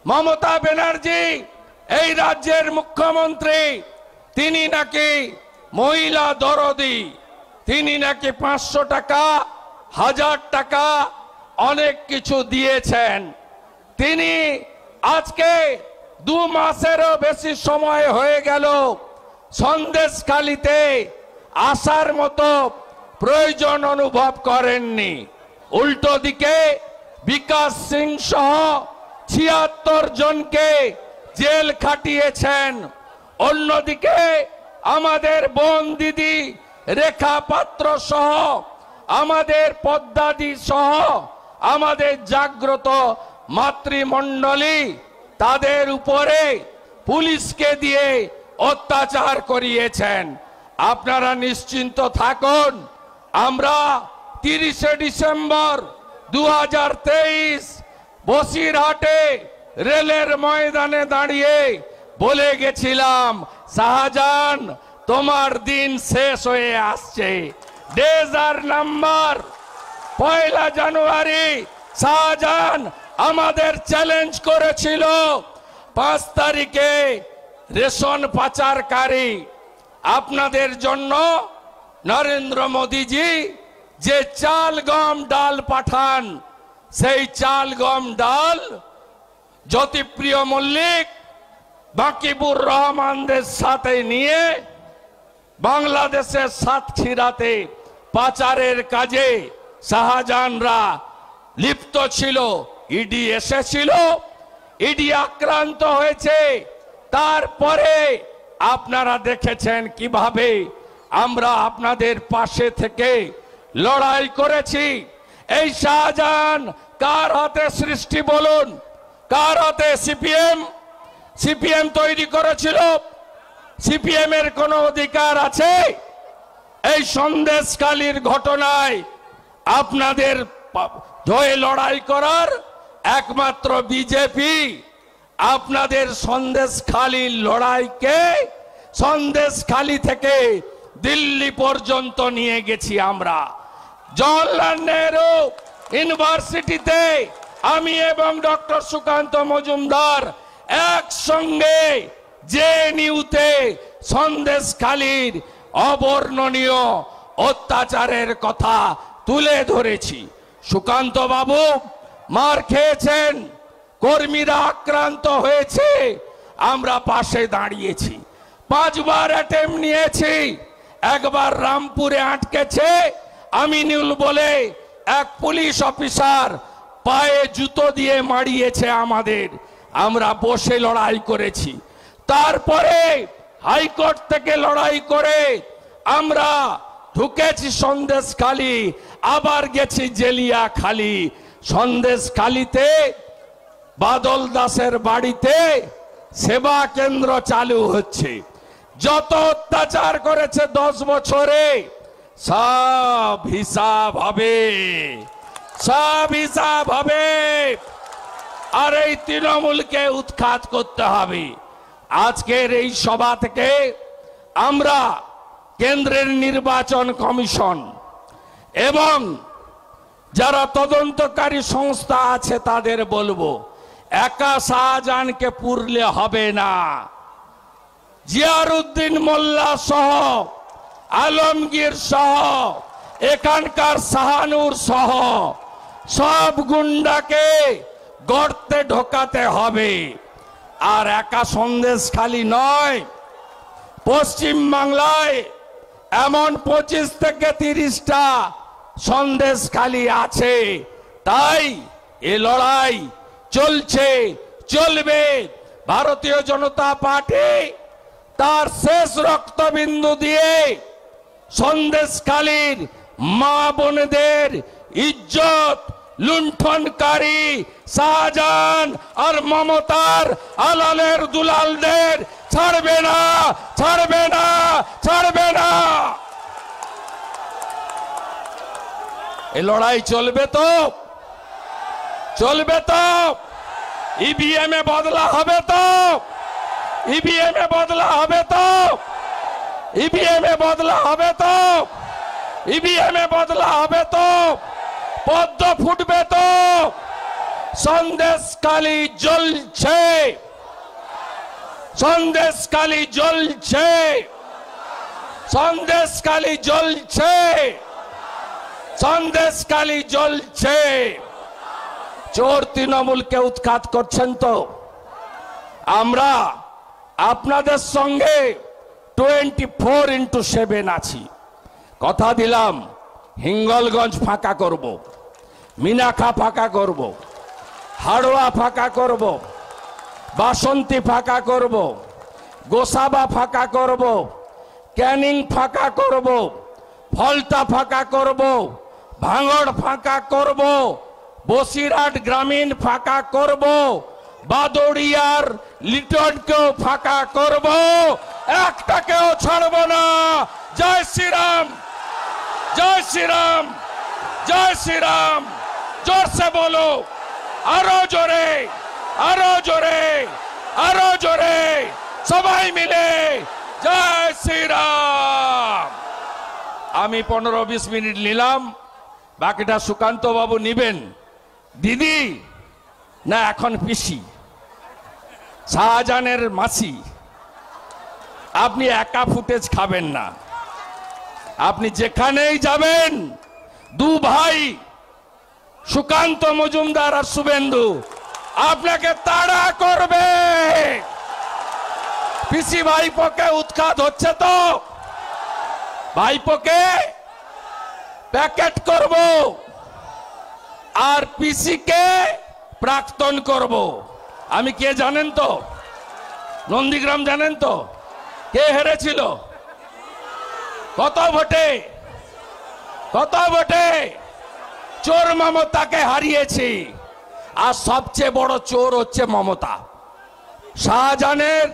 মমতা ব্যানার্জি এই রাজ্যের মুখ্যমন্ত্রী, তিনি নাকি মহিলা দরদি, তিনি নাকি 500 টাকা 1000 টাকা অনেক কিছু দিয়েছেন। তিনি আজকে 2 মাসেরও বেশি সময় হয়ে গেল সন্দেশখালীতে আসার মতো প্রয়োজন অনুভব করেননি। উল্টো দিকে বিকাশ সিং সহ 76 জনকে জেল খাটিয়েছেন। অন্যদিকে আমাদের বোন দিদি রেখা পাত্র সহ, আমাদের পদ্মাদি সহ, আমাদের জাগ্রত মাতৃমণ্ডলী, তাদের উপরে পুলিশকে দিয়ে অত্যাচার করিয়েছেন। আপনারা নিশ্চিন্ত থাকুন, আমরা 30 ডিসেম্বর 2023 বসিরহাটে রেলের ময়দানে দাঁড়িয়ে বলে গেছিলাম, শাহজাহান তোমার দিন শেষ হয়ে আসছে। ডেজার নাম্বার 1 জানুয়ারি শাহজাহান আমাদের চ্যালেঞ্জ করেছিল 5 তারিখে রেশন পাচারকারী আপনাদের জন্য নরেন্দ্র মোদীজি যে চাল গম ডাল পাঠান, সেই চাল গম ডাল জ্যোতিপ্রিয় মল্লিক বাকিবুর রহমানদের সাথে নিয়ে বাংলাদেশের সাতক্ষীরাতে পাচারের কাজে শাহজাহানরা লিপ্ত ছিল। ইডি এসেছিল, ইডি আক্রান্ত হয়েছে। তারপরে আপনারা দেখেছেন কিভাবে আমরা আপনাদের পাশে থেকে লড়াই করেছি। এই শাহজাহান কার হাতে সৃষ্টি বলুন? কার হাতে? সিপিএম তৈরি করেছিল। সিপিএম এর কোনো অধিকার আছে এই সন্দেশখালীর ঘটনায় আপনাদের হয়ে লড়াই করার? একমাত্র বিজেপি। আপনাদের সন্দেশখালীর লড়াইকে সন্দেশখালী থেকে দিল্লি পর্যন্ত নিয়ে গেছি আমরা। জওহরলাল নেহরু ইউনিভার্সিটিতে আমি এবং ডক্টর সুকান্ত মজুমদার একসঙ্গে জেএনইউতে সন্দেশখালীর অবর্ণনীয় অত্যাচারের কথা তুলে ধরেছি। সুকান্ত বাবু মার খেয়েছেন, কর্মীরা আক্রান্ত হয়েছে, আমরা পাশে দাঁড়িয়েছি। 5 বার অ্যাটেম্প নিয়েছি। একবার রামপুরে আটকেছে আমিনুল বলে এক পুলিশ অফিসার, পায়ে জুতো দিয়ে মারিয়েছে আমাদের, আমরা বসে লড়াই করেছি। তারপরে হাইকোর্ট থেকে লড়াই করে আমরা ঢুকেছি সন্দেশখালী, আবার গেছি জেলিয়াখালী। সন্দেশখালীতে বাদল দাসের বাড়িতে সেবা কেন্দ্র চালু হচ্ছে। যত অত্যাচার করেছে 10 বছরে সব হিসাব হবে, সব হিসাব হবে। আর এই তৃণমূলকে উৎখাত করতে হবে। আজকের এই সভা থেকে আমরা কেন্দ্রের নির্বাচন কমিশন এবং যারা তদন্তকারী সংস্থা আছে তাদের বলবো, একা শাহজাহানকে পুরলে হবে না। জিয়ারউদ্দিন মোল্লা সহ, আলমগীর সহ, এখানকার শাহানুর সহ সব গুন্ডাকে গর্তে ঢোকাতে হবে। আর একা সন্দেশখালী নয়, পশ্চিম বাংলায় এমন 25 থেকে 30টা সন্দেশখালী আছে। তাই এ লড়াই চলছে, চলবে। ভারতীয় জনতা পার্টি তার শেষ রক্তবিন্দু দিয়ে সন্দেশখালীর মা বোনদের ইজ্জত লুণ্ঠনকারী শাহজাহান আর মমতার আলালের দুলালদের ছাড়বে না, ছাড়বে না, ছাড়বে না। এই লড়াই চলবে তো, চলবে তো। ইভিএম এ বদলা হবে তো, ইভিএম এ বদলা হবে তো, ইভিএম এ বদলা হবে তো, ইভিএম এ বদলা হবে তো। পদ্ম ফুটবে তো, সন্দেশখালী জ্বলছে, সন্দেশখালী জ্বলছে, সন্দেশখালী জ্বলছে, সন্দেশখালী জ্বলছে। চোর তৃণমূলকে উৎখাত করছেন তো? আমরা আপনাদের সঙ্গে 24x7 আছি। কথা দিলাম, হিঙ্গলগঞ্জ ফাঁকা করব, মিনাখা ফাঁকা করব, হাড়োয়া ফাঁকা করব, বাসন্তী ফাঁকা করব, গোসাবা ফাঁকা করব, ক্যানিং ফাঁকা করব, ফলতা ফাঁকা করব, ভাঙড় ফাঁকা করব, বসিরহাট গ্রামীণ ফাঁকা করব, বাদড়িয়ার লিটনকেও ফাঁকা করব, একটাকেও ছাড়ব না। জয় শ্রীরাম, জয় শ্রীরাম, জয় শ্রীরাম। জোরসে বলো, আরো জোরে, আরো জোরে, আরো জোরে, সবাই মিলে জয় শ্রীরাম। আমি 15-20 মিনিট নিলাম, বাকিটা সুকান্ত বাবু নিবেন। দিদি না এখন পিসি, শাহজাহানের মাসি। আপনি একা ফুটেজ খাবেন না, আপনি যেখানেই যাবেন দু ভাই সুকান্ত মজুমদার আর শুভেন্দু আপনাকে তাড়া করবে। পিসি ভাইপোকে উৎখাত হচ্ছে তো, ভাইপোকে প্যাকেট করব আর পিসিকে প্রাক্তন করব। আমি কে জানেন তো? নন্দীগ্রাম জানেন তো? কে হেরেছিল? কত ভোটে? কত ভোটে? চোর মমতাকে হারিয়েছি। আর সবচেয়ে বড় চোর হচ্ছে মমতা। শাহজাহানের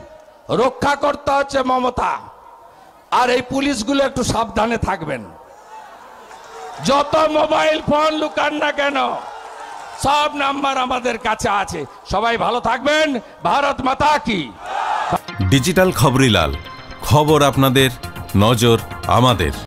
রক্ষা করতে হচ্ছে মমতা। আর এই পুলিশগুলো একটু সাবধানে থাকবেন। যত মোবাইল ফোন লুকান না কেন, সব নাম্বার আমাদের কাছে আছে। সবাই ভালো থাকবেন। ভারত মাতা কি। ডিজিটাল খবরিলাল, খবর আপনাদের, নজর আমাদের।